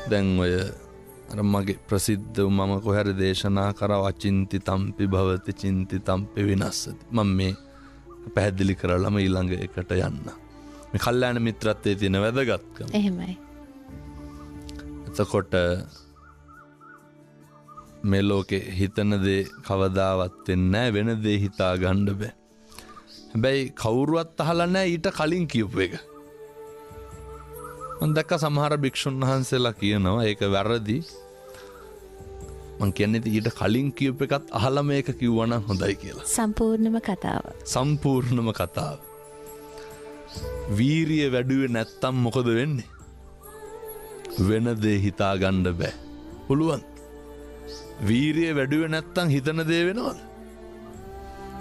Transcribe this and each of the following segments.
දැන් ඔය අර මගේ ප්‍රසිද්ධ මම කොහරි දේශනා කරා අචින්ති තම්පි භවති චින්ති තම්පි විනස්සති. මම මේ පැහැදිලි කරලම ඊළඟ එකට යන්න. මේ කල්යාණ මිත්‍රත්වයේ තියෙන වැදගත්කම. එහෙමයි. එතකොට මේ ලෝකේ හිතන දේ කවදාවත් වෙන්නේ නැහැ, වෙන දේ හිතා ගන්න බෑ. හැබැයි කවුරුවත් අහලා නැහැ ඊට කලින් කියපු එක. මම දැක්ක සමහර භික්ෂුන් වහන්සේලා කියනවා ඒක වැරදි. මම කියන්නේ ඊට කලින් කියපු එකත් අහලා මේක කිව්වනම් හොඳයි කියලා. සම්පූර්ණම කතාව. සම්පූර්ණම කතාව. වීරිය වැඩුවේ නැත්තම් මොකද වෙන්නේ? වෙන දේ හිතා ගන්න බෑ. පුළුවන්. වීරිය වැඩුවේ නැත්තම් හිතන දේ වෙනවද?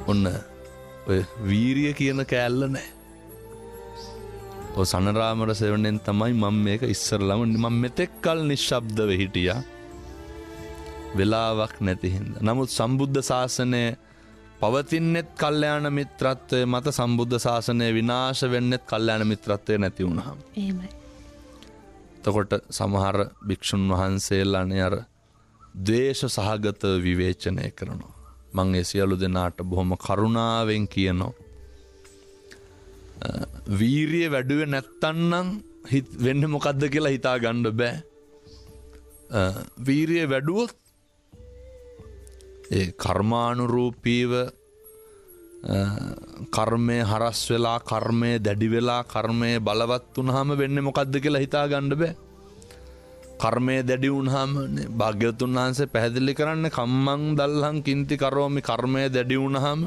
ඔන්න ඔය වීරිය කියන කෑල්ල නැහැ. ඔය සනරාමර සෙවණෙන් තමයි මම මේක ඉස්සරලම මම මෙතෙක් කල නිශ්ශබ්දව හිටියා. වෙලාවක් නැති හින්දා. නමුත් සම්බුද්ධ ශාසනය පවතින්නෙත් කල්යාණ මිත්‍රත්වයේ මත, සම්බුද්ධ ශාසනය විනාශ වෙන්නෙත් කල්යාණ මිත්‍රත්වයේ නැති වුණාම. එහෙමයි. එතකොට සමහර භික්ෂුන් වහන්සේලානේ අර ද්වේෂ සහගත විවේචනය කරනවා. මම ඒ සියලු දෙනාට බොහොම කරුණාවෙන් කියනවා. වීරිය වැඩුවේ නැත්තන්නම් වෙන්නේ මොකද්ද කියලා හිතා ගන්න බෑ. වීරිය වැඩුවොත් ඒ කර්මානුරූපීව කර්මය හරස් වෙලා, කර්මය දැඩි වෙලා, කර්මය බලවත් වුණාම වෙන්නේ මොකද්ද කියලා හිතා ගන්න බෑ. කර්මය දැඩි වුණාම භාග්‍යවතුන් වහන්සේ පැහැදිලි කරන්නේ කම්මං දල්හං කිංති කරෝමි. කර්මය දැඩි වුණාම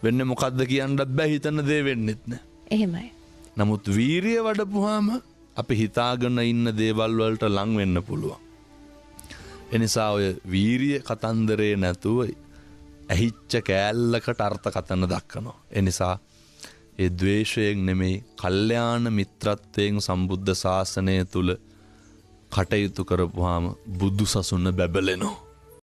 වෙන්නේ මොකද්ද කියන්නත් බෑ, හිතන දේ වෙන්නෙත් නෑ. එහෙමයි. නමුත් වීරිය වඩපුවාම අපි හිතාගෙන ඉන්න දේවල් වලට ලං වෙන්න පුළුවන්. එනිසා ඔය වීරිය කතන්දරේ නැතුව ඇහිච්ච කෑල්ලකට අර්ථකථන දක්වනවා. එනිසා ඒ ද්වේෂයෙන් නෙමෙයි, කල්යාණ මිත්‍රත්වයෙන් සම්බුද්ධ ශාසනය තුල කටයුතු කරපුවාම බුදු සසුන බැබලෙනවා.